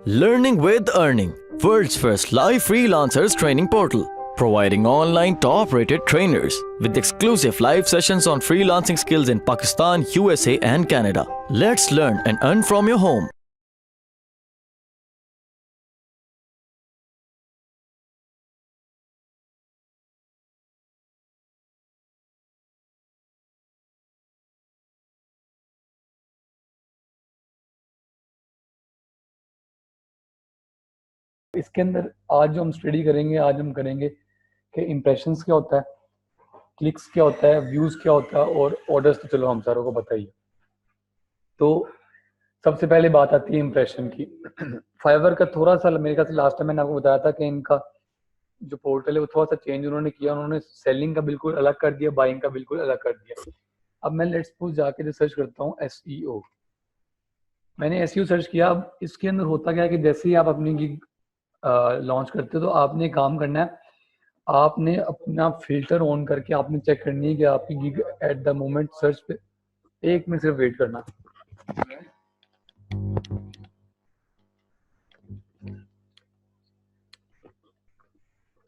Learning with Earning, world's first live freelancers training portal, providing online top-rated trainers with exclusive live sessions on freelancing skills in Pakistan, USA and Canada. Let's learn and earn from your home. इसके अंदर आज जो हम study करेंगे, आज हम करेंगे कि इम्प्रेशंस क्या होता है, क्लिक्स क्या होता है, व्यूज़ क्या होता है और ऑर्डर्स तो चलो हम सारों को पता ही है। तो सबसे पहले बात आती है इम्प्रेशन की। फाइवर का थोड़ा सा मेरे ख्याल से लास्ट टाइम मैंने आपको बताया था कि इनका जो पोर्टल है वो थोड़ा सा चेंज उन्होंने किया। उन्होंने सेलिंग का बिल्कुल अलग कर दिया, बाइंग का बिल्कुल अलग कर दिया। अब मैं लेट्स सपोज जाके रिसर्च करता हूँ एसईओ। मैंने एसईओ सर्च किया। अब इसके अंदर होता क्या है कि जैसे ही आप अपनी गिग लॉन्च करते हो तो आपने काम करना है, आपने अपना फिल्टर ऑन करके आपने चेक करनी है कि आपकी gig at the moment search पे, 1 मिनट सिर्फ वेट करना।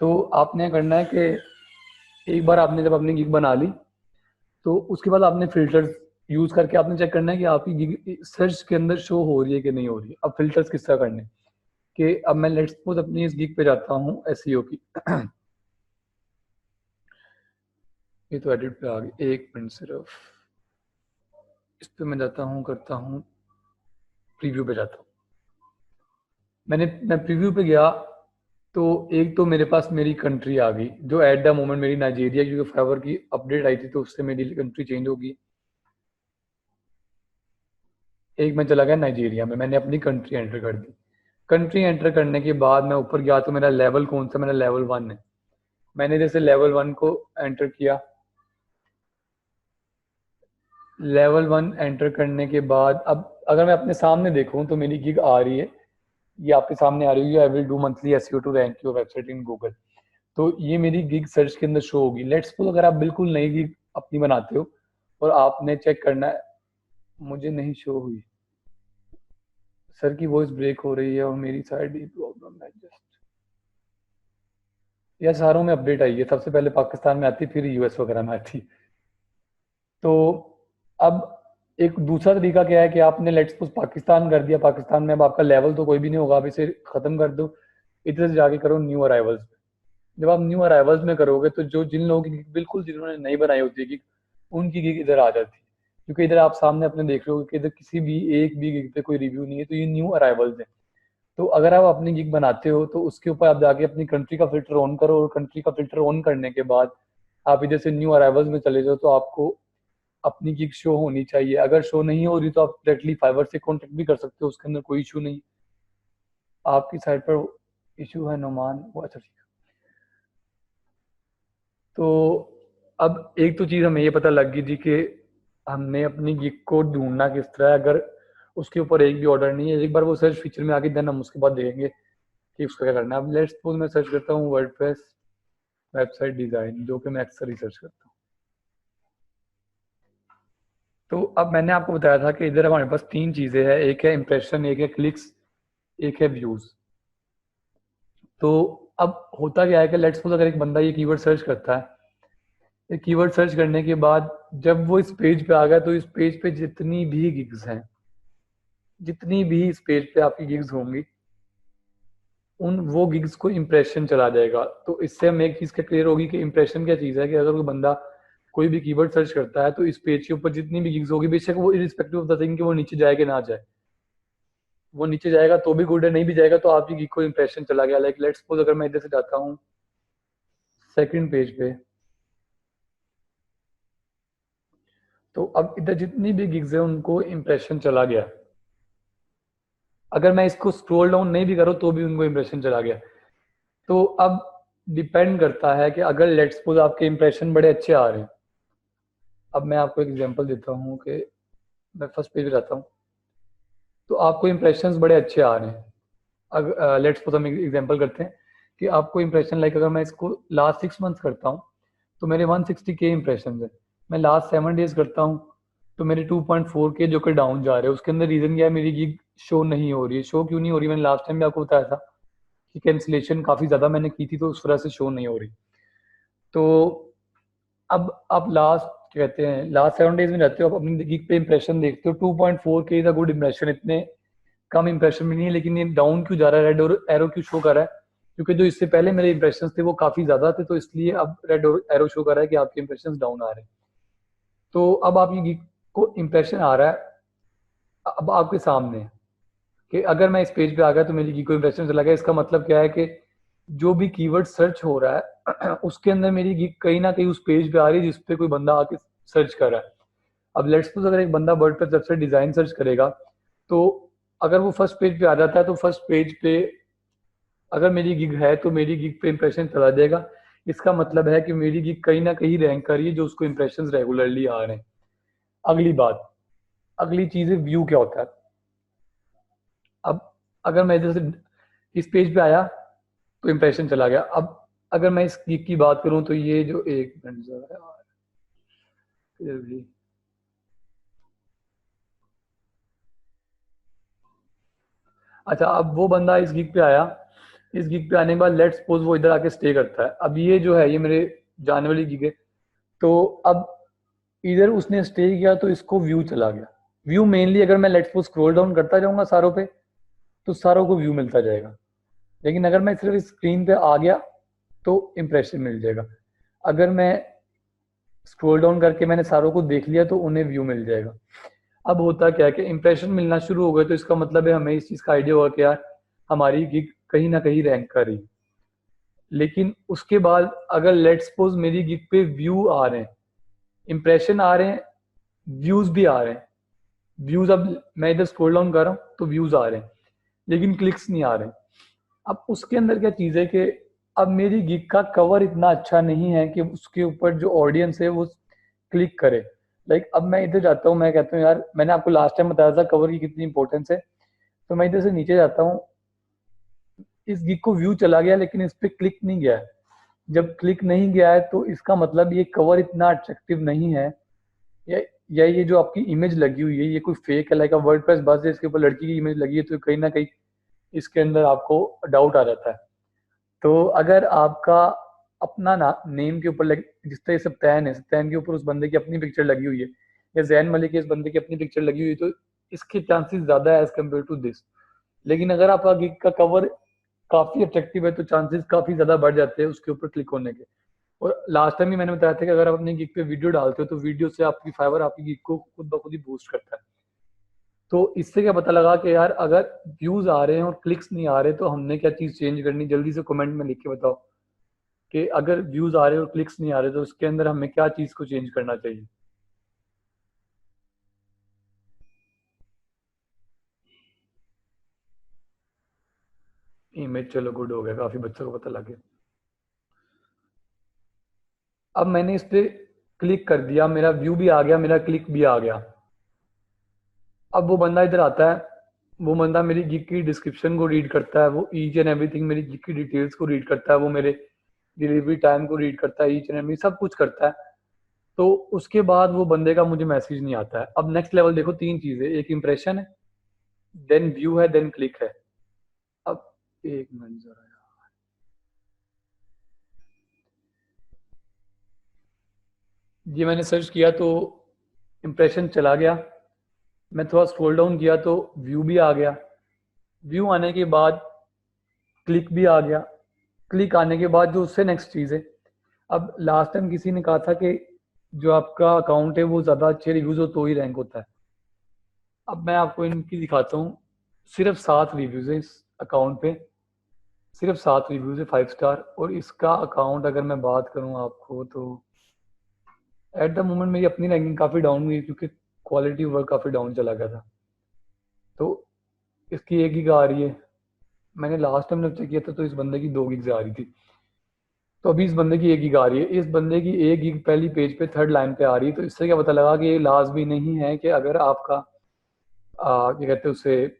तो आपने करना है कि एक बार आपने जब अपनी गिग बना ली तो उसके बाद आपने फिल्टर्स यूज करके आपने चेक करना है कि आपकी गिग सर्च के अंदर शो हो रही है कि नहीं हो रही है। अब फिल्टर्स किस तरह करने कि अब मैं लेट्स सपोज अपनी इस गिग पे जाता हूँ एसईओ की। ये तो एडिट पे आ गई, 1 मिनट सिर्फ। इस पे मैं जाता हूँ, करता हूँ प्रीव्यू पे जाता हूँ। मैं प्रीव्यू पे गया तो एक तो मेरे पास मेरी कंट्री आ गई जो एट द मोमेंट मेरी नाइजीरिया, क्योंकि फाइवर की अपडेट आई थी तो उससे मेरी कंट्री चेंज होगी। एक मैं चला गया नाइजीरिया में, मैंने अपनी कंट्री एंटर कर दी। कंट्री एंटर करने के बाद मैं ऊपर गया तो मेरा लेवल कौन सा, मेरा लेवल 1 है। मैंने जैसे लेवल 1 को एंटर किया, लेवल 1 एंटर करने के बाद अब अगर मैं अपने सामने देखूं तो मेरी गिग आ रही है, ये आपके सामने आ रही है, I will do monthly SEO to rank your website in Google. तो ये मेरी गिग सर्च के अंदर शो होगी। लेट्स सपोज अगर आप बिल्कुल नई गिग अपनी बनाते हो और आपने चेक करना है, मुझे नहीं शो हुई, सर की वॉइस ब्रेक हो रही है और मेरी साइड ही प्रॉब्लम है जस्ट। या सारों में अपडेट आई है, सबसे पहले पाकिस्तान में आती फिर यूएस वगैरह में आती। तो अब एक दूसरा तरीका क्या है कि आपने लेट्स सपोज पाकिस्तान कर दिया, पाकिस्तान में अब आपका लेवल तो कोई भी नहीं होगा, आप इसे खत्म कर दो, इधर से जाके करो न्यू अराइवल्स। जब आप न्यू अराइवल्स में करोगे तो जो जिन लोगों की gig बिल्कुल जिन्होंने नहीं बनाई होती है गिग, उनकी गिग इधर आ जाती है, क्योंकि इधर आप सामने अपने देख रहे हो कि इधर किसी भी एक भी गिग पे कोई रिव्यू नहीं है, तो ये न्यू अराइवल्स है। तो अगर आप अपनी गिग बनाते हो तो उसके ऊपर आप जाके अपनी कंट्री का फिल्टर ऑन करो और कंट्री का फिल्टर ऑन करने के बाद आप इधर से न्यू अराइवल्स में चले जाओ तो आपको अपनी गिग शो होनी चाहिए। अगर शो नहीं हो रही तो आप डायरेक्टली फाइवर से कॉन्टेक्ट भी कर सकते हो, उसके अंदर कोई इशू नहीं। आपकी साइड पर इशू है नोमान, वो अच्छा ठीक है। तो अब एक तो चीज़ हमें ये पता लग गई थी कि हमने अपनी गिग को ढूंढना किस तरह है। अगर उसके ऊपर एक भी ऑर्डर नहीं है, एक बार वो सर्च फीचर में आके देन हम उसके बाद देखेंगे कि उसका क्या करना है। अब लेट्स सपोज मैं सर्च करता हूँ वर्डप्रेस वेबसाइट डिज़ाइन, जो कि मैं अक्सर रिसर्च करता हूँ। तो अब मैंने आपको बताया था कि इधर हमारे पास 3 चीज़ें हैं, एक है इम्प्रेशन, एक है क्लिक्स, एक है व्यूज़। तो अब होता क्या है कि लेट्स सपोज अगर एक बंदा ये कीवर्ड सर्च करता है, ये कीवर्ड सर्च करने के बाद जब वो इस पेज पे आ गया तो इस पेज पे जितनी भी गिग्स हैं, जितनी भी इस पेज पे आपकी गिग्स होंगी, उन वो गिग्स को इम्प्रेशन चला जाएगा। तो इससे हमें एक चीज़ का क्लियर होगी कि इम्प्रेशन क्या चीज़ है, कि अगर कोई बंदा कोई भी कीवर्ड सर्च करता है तो इस पेज के ऊपर जितनी भी गिग्स होगी, बेशक वो इरिस्पेक्टिव ऑफ द थिंग कि वो नीचे जाए कि ना जाए, वो नीचे जाएगा तो भी गुड है, नहीं भी जाएगा तो आपकी गिग को इम्प्रेशन चला गया। लाइक लेट्स सपोज अगर मैं इधर से जाता हूँ सेकंड पेज पे, तो अब इधर जितनी भी गिग्स है उनको इम्प्रेशन चला गया। अगर मैं इसको स्क्रॉल डाउन नहीं भी करूँ तो भी उनको इम्प्रेशन चला गया। तो अब डिपेंड करता है कि अगर लेट्स सपोज आपके इम्प्रेशन बड़े अच्छे आ रहे हैं। अब मैं आपको एक एग्जांपल देता हूँ कि मैं फर्स्ट पेज पे जाता हूँ तो आपको इम्प्रेशंस बड़े अच्छे आ रहे हैं। अगर लेट्स सपोज हम एग्जांपल करते हैं कि आपको इम्प्रेशन, लाइक अगर मैं इसको लास्ट 6 मंथ्स करता हूँ तो मेरे 160K इम्प्रेशन है। मैं लास्ट 7 डेज करता हूँ तो मेरे 2.4 के जो कि डाउन जा रहे हैं, उसके अंदर रीज़न क्या है, मेरी गिग शो नहीं हो रही है। शो क्यों नहीं हो रही, मैंने लास्ट टाइम भी आपको बताया था कि कैंसिलेशन काफ़ी ज़्यादा मैंने की थी, तो उस वजह से शो नहीं हो रही। तो अब आप लास्ट कहते हैं लास्ट 7 डेज में रहते हो, आप अपनी गिग पे इंप्रेशन देखते हो, 2.4 के इज अ गुड इंप्रेशन। इतने कम इंप्रेशन भी नहीं है, लेकिन ये डाउन क्यों जा रहा है, रेड और एरो क्यों शो कर रहा है, क्योंकि जो इससे पहले मेरे इंप्रेशन थे वो काफ़ी ज़्यादा थे, तो इसलिए अब रेड और एरो शो कर रहा है कि आपके इंप्रेशन डाउन आ रहे हैं। तो अब आप ये गिग को इंप्रेशन आ रहा है, अब आपके सामने है कि अगर मैं इस पेज पे आ गया तो मेरी गिग को इंप्रेशन चला गया। इसका मतलब क्या है कि जो भी कीवर्ड सर्च हो रहा है उसके अंदर मेरी गिग कहीं ना कहीं उस पेज पे आ रही है जिस पे कोई बंदा आके सर्च कर रहा है। अब लेट्स सपोज अगर एक बंदा वर्डप्रेस वेबसाइट डिजाइन सर्च करेगा, तो अगर वो फर्स्ट पेज पे आ जाता है तो फर्स्ट पेज पे अगर मेरी गिग है तो मेरी गिग पे इंप्रेशन चला जाएगा। इसका मतलब है कि मेरी गिग कहीं ना कहीं रैंक कर रही है, जो उसको इंप्रेशन रेगुलरली आ रहे हैं। अगली बात, अगली चीज है व्यू क्या होता है। अब अगर मैं इधर से इस पेज पे आया तो इंप्रेशन चला गया। अब अगर मैं इस गिग की बात करूं तो ये जो एक मिनट जरा यार, फिर भी अच्छा, अब वो बंदा इस गिग पे आया, इस गिग पे आने के बाद लेट्स सपोज वो इधर आके स्टे करता है। अब ये जो है ये मेरे जाने वाली गिग है, तो अब इधर उसने स्टे किया तो इसको व्यू चला गया। व्यू मेनली अगर मैं लेट्स सपोज स्क्रॉल डाउन करता जाऊंगा सारों पे, तो सारों को व्यू मिलता जाएगा। लेकिन अगर मैं सिर्फ स्क्रीन पे आ गया तो इंप्रेशन मिल जाएगा। अगर मैं स्क्रॉल डाउन करके मैंने सारों को देख लिया तो उन्हें व्यू मिल जाएगा। अब होता क्या है कि इंप्रेशन मिलना शुरू हो गए, तो इसका मतलब है हमें इस चीज़ का आइडिया होगा कि यार हमारी गिग कहीं ना कहीं रैंक कर रही। लेकिन उसके बाद अगर लेट्स सपोज मेरी गिग पे व्यू आ रहे हैं, इंप्रेशन आ रहे हैं, व्यूज भी आ रहे हैं। व्यूज, अब मैं इधर स्क्रॉल डाउन कर रहा हूँ तो व्यूज आ रहे हैं, लेकिन क्लिक्स नहीं आ रहे। अब उसके अंदर क्या चीज़ है कि अब मेरी गिग का कवर इतना अच्छा नहीं है कि उसके ऊपर जो ऑडियंस है वो क्लिक करे। लाइक अब मैं इधर जाता हूँ, मैं कहता हूँ यार मैंने आपको लास्ट टाइम बताया था कवर की कितनी इंपॉर्टेंस है, तो मैं इधर से नीचे जाता हूँ, इस गिग को व्यू चला गया लेकिन इस पे क्लिक नहीं गया है। जब क्लिक नहीं गया है तो इसका मतलब ये कवर इतना अट्रैक्टिव नहीं है, या या ये जो आपकी इमेज लगी हुई है ये कोई फेक है, लाइक वर्डप्रेस बस है, इसके ऊपर लड़की की इमेज लगी है, तो कहीं ना कहीं इसके अंदर आपको डाउट आ जाता है। तो अगर आपका अपना ना नेम के ऊपर जिस तरह सप्तान है, सप्तान के ऊपर उस बंदे की अपनी पिक्चर लगी हुई है, या जैन मलिक की इस बंदे की अपनी पिक्चर लगी हुई है, तो इसके चांसेस ज्यादा है एज कम्पेयर टू दिस। लेकिन अगर आपका गिग का कवर काफी अट्रैक्टिव है तो चांसेस काफी ज्यादा बढ़ जाते हैं उसके ऊपर क्लिक होने के। और लास्ट टाइम भी मैंने बताया था कि अगर आप अपने गिग पे वीडियो डालते हो तो वीडियो से आपकी फाइवर आपकी गिग को खुद ब खुद ही बूस्ट करता है। तो इससे क्या पता लगा कि यार अगर व्यूज आ रहे हैं और क्लिक्स नहीं आ रहे तो हमने क्या चीज चेंज करनी, जल्दी से कमेंट में लिख के बताओ कि अगर व्यूज आ रहे हैं और क्लिक्स नहीं आ रहे तो उसके अंदर हमें क्या चीज को चेंज करना चाहिए। इमेज चलो गुड हो गया, काफी बच्चों को पता लग गया। अब मैंने इस पे क्लिक कर दिया, मेरा व्यू भी आ गया, मेरा क्लिक भी आ गया। अब वो बंदा इधर आता है, वो बंदा मेरी गिग की डिस्क्रिप्शन को रीड करता है, वो ईच एंड एवरीथिंग मेरी गिग की डिटेल्स को रीड करता है, वो मेरे डिलीवरी टाइम को रीड करता है, ईच एंड एवरी सब कुछ करता है। तो उसके बाद वो बंदे का मुझे मैसेज नहीं आता है। अब नेक्स्ट लेवल देखो, तीन चीजें, एक इंप्रेशन है, देन व्यू है, देन क्लिक है। अब एक मिनट जरा यार, ये मैंने सर्च किया तो इंप्रेशन चला गया। मैं थोड़ा स्क्रॉल डाउन किया तो व्यू भी आ गया। व्यू आने के बाद क्लिक भी आ गया। क्लिक आने के बाद जो उससे नेक्स्ट चीज़ है, अब लास्ट टाइम किसी ने कहा था कि जो आपका अकाउंट है वो ज़्यादा अच्छे रिव्यूज़ हो तो ही रैंक होता है। अब मैं आपको इनकी दिखाता हूँ, सिर्फ 7 रिव्यूज़ है इस अकाउंट पे, सिर्फ 7 रिव्यूज़ है 5 स्टार। और इसका अकाउंट अगर मैं बात करूँ आपको तो एट द मोमेंट मेरी अपनी रैंकिंग काफ़ी डाउन हुई क्योंकि क्वालिटी वर्क काफ़ी डाउन चला गया था। तो इसकी 1 गिग आ रही है, मैंने लास्ट टाइम जब चेक किया था तो इस बंदे की 2 गिग्स आ रही थी। तो अभी इस बंदे की 1 गिग आ रही है, इस बंदे की 1 गिग पहली पेज पे थर्ड लाइन पे आ रही है। तो इससे क्या पता लगा कि ये लाजमी नहीं है कि अगर आपका क्या कहते हैं उसे,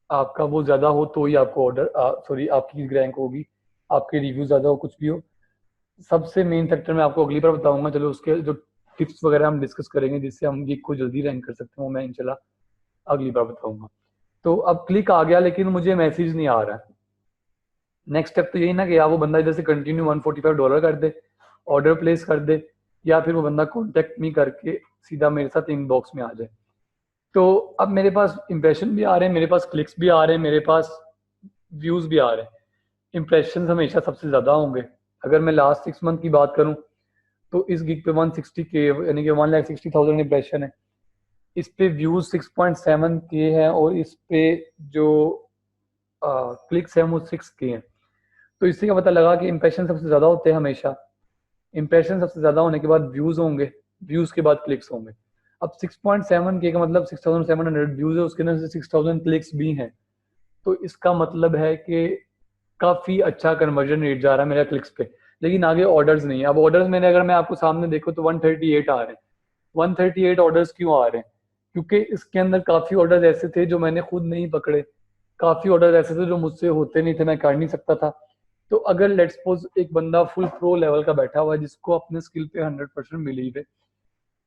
आपका वो ज़्यादा हो तो ही आपको ऑर्डर सॉरी आपकी गिग रैंक होगी, आपके रिव्यू ज़्यादा हो कुछ भी हो। सबसे मेन फैक्टर मैं आपको अगली बार बताऊंगा, चलो उसके जो टिप्स वगैरह हम डिस्कस करेंगे जिससे हम गिग को जल्दी रैंक कर सकते हैं, वो मैं इंशाल्लाह अगली बार बताऊंगा। तो अब क्लिक आ गया लेकिन मुझे मैसेज नहीं आ रहा है। नेक्स्ट स्टेप तो यही ना कि या वो बंदा इधर से कंटिन्यू $145 कर दे, ऑर्डर प्लेस कर दे, या फिर वो बंदा कॉन्टेक्ट मी करके सीधा मेरे साथ इनबॉक्स में आ जाए। तो अब मेरे पास इंप्रेशन भी आ रहे हैं, मेरे पास क्लिक्स भी आ रहे हैं, मेरे पास व्यूज भी आ रहे हैं। इंप्रेशन हमेशा सबसे ज्यादा होंगे। अगर मैं लास्ट 6 मंथ की बात करूं तो इस गिग पे 160K यानी कि 1,60,000 इंप्रेशन है। इस पे व्यूज 6.7K है और इस पे जो क्लिक्स हैं वो 6K हैं। तो इससे क्या पता लगा कि इंप्रेशन सबसे ज्यादा होते हैं हमेशा। इंप्रेशन सबसे ज्यादा होने के बाद व्यूज होंगे, व्यूज के बाद क्लिक्स होंगे। अब 6.7K का मतलब 6,700 व्यूज है, उसके अंदर से 6,000 क्लिक्स भी हैं। तो इसका मतलब है कि काफी अच्छा कन्वर्जन रेट जा रहा है मेरा क्लिक्स पे, लेकिन आगे ऑर्डर्स नहीं है। अब ऑर्डर्स मैंने अगर मैं आपको सामने देखो तो 138 आ रहे हैं। 138 ऑर्डर्स क्यों आ रहे हैं? क्योंकि इसके अंदर काफी ऑर्डर्स ऐसे थे जो मैंने खुद नहीं पकड़े, काफी ऑर्डर ऐसे थे जो मुझसे होते नहीं थे, मैं कर नहीं सकता था। तो अगर लेट्स सपोज एक बंदा फुल प्रो लेवल का बैठा हुआ है जिसको अपने स्किल पे 100% बिलीव है,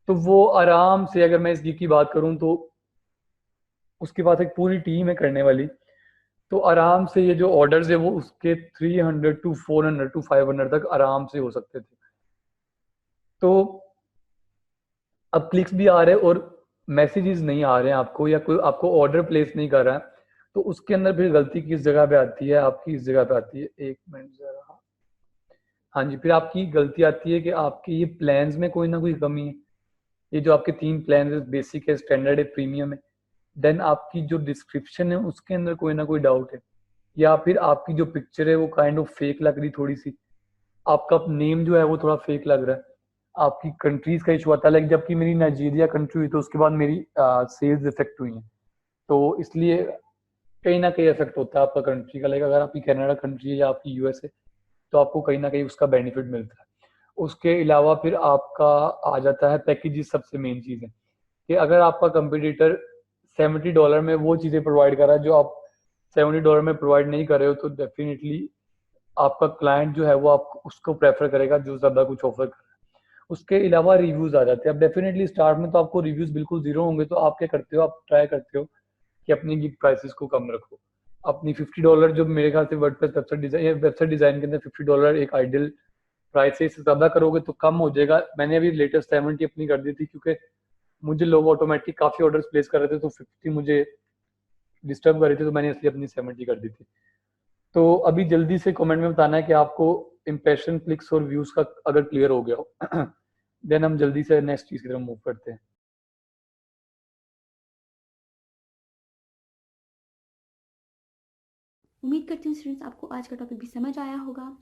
तो वो आराम से, अगर मैं इस गिग की बात करूं तो उसके पास एक पूरी टीम है करने वाली, तो आराम से ये जो ऑर्डर्स है वो उसके 300 टू 400 टू 500 तक आराम से हो सकते थे। तो अब क्लिक्स भी आ रहे हैं और मैसेजेस नहीं आ रहे हैं आपको, या कोई आपको ऑर्डर प्लेस नहीं कर रहा है, तो उसके अंदर फिर गलती किस जगह पे आती है? आपकी इस जगह पे आती है, एक मिनट जरा, हाँ जी, फिर आपकी गलती आती है कि आपके ये प्लान्स में कोई ना कोई कमी है। ये जो आपके 3 प्लान है, बेसिक है, स्टैंडर्ड है, प्रीमियम है, देन आपकी जो डिस्क्रिप्शन है उसके अंदर कोई ना कोई डाउट है, या फिर आपकी जो पिक्चर है वो काइंड ऑफ फेक लग रही थोड़ी सी, आपका नेम जो है वो थोड़ा फेक लग रहा है, आपकी कंट्रीज का इशू आता है। लाइक जबकि मेरी नाइजीरिया कंट्री हुई तो उसके बाद मेरी सेल्स इफेक्ट हुई हैं, तो इसलिए कहीं ना कहीं इफेक्ट होता है आपका कंट्री का। लाइक अगर आपकी कनाडा कंट्री है या आपकी यूएस है तो आपको कहीं ना कहीं उसका बेनिफिट मिलता है। उसके अलावा फिर आपका आ जाता है पैकेजेस, सबसे मेन चीज़ है कि अगर आपका कंपटीटर $70 में वो चीज़ें प्रोवाइड कर रहा है जो आप $70 में प्रोवाइड नहीं कर रहे हो, तो डेफिनेटली आपका क्लाइंट जो है वो आप उसको प्रेफर करेगा जो ज़्यादा कुछ ऑफर कर रहा है। उसके अलावा रिव्यूज आ जाते हैं। अब डेफिनेटली स्टार्ट में तो आपको रिव्यूज बिल्कुल जीरो होंगे, तो आप क्या करते हो, आप ट्राई करते हो कि अपनी गिग प्राइसेस को कम रखो। अपनी $50 जो मेरे ख्याल से वर्डप्रेस वेबसाइट डिजाइन के अंदर $50 एक आइडियल प्राइस है। इससे ज्यादा करोगे तो कम हो जाएगा। मैंने अभी लेटेस्ट 70 अपनी कर दी थी क्योंकि मुझे लोग ऑटोमेटिक काफी ऑर्डर्स प्लेस कर रहे थे, तो 50 मुझे डिस्टर्ब कर रहे थे, तो मैंने इसलिए अपनी 70 कर दी थी। तो अभी जल्दी से कमेंट में बताना है कि आपको इंप्रेशन, क्लिक्स और व्यूज का अगर क्लियर हो गया हो देन हम जल्दी से नेक्स्ट चीज की तरफ मूव करते हैं। उम्मीद करती हूँ स्टूडेंट्स आपको आज का टॉपिक भी समझ आया होगा।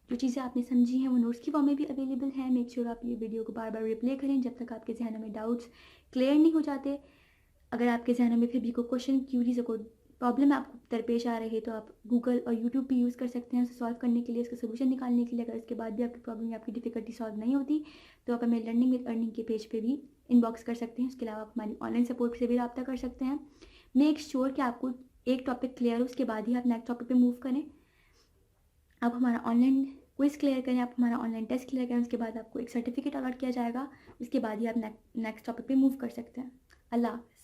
जो चीज़ें आपने समझी हैं वो नोट्स की फॉर्म में भी अवेलेबल है। मेक श्योर आप ये वीडियो को बार बार रिप्ले करें जब तक आपके जहनों में डाउट्स क्लियर नहीं हो जाते। अगर आपके जहनों में फिर भी कोई क्वेश्चन, क्यूरीज, कोई प्रॉब्लम आपको दरपेश आ रही है तो आप गूगल और यूट्यूब भी यूज़ कर सकते हैं उसे सॉल्व करने के लिए, उसका सोल्यूशन निकालने के लिए। अगर इसके बाद भी आपकी प्रॉब्लम या आपकी डिफिकल्टी सॉल्व नहीं होती तो आप हमें लर्निंग विद अर्निंग के पेज पे भी इनबॉक्स कर सकते हैं। उसके अलावा आप हमारी ऑनलाइन सपोर्ट से भी रब्ता कर सकते हैं। मेक श्योर कि आपको एक टॉपिक क्लियर हो, उसके बाद ही आप नेक्स्ट टॉपिक पे मूव करें। आप हमारा ऑनलाइन क्विज क्लियर करें, आप हमारा ऑनलाइन टेस्ट क्लियर करें, उसके बाद आपको एक सर्टिफिकेट अलॉट किया जाएगा। उसके बाद ही आप नेक्स्ट टॉपिक पे मूव कर सकते हैं। अल्लाह हाफ़िज़।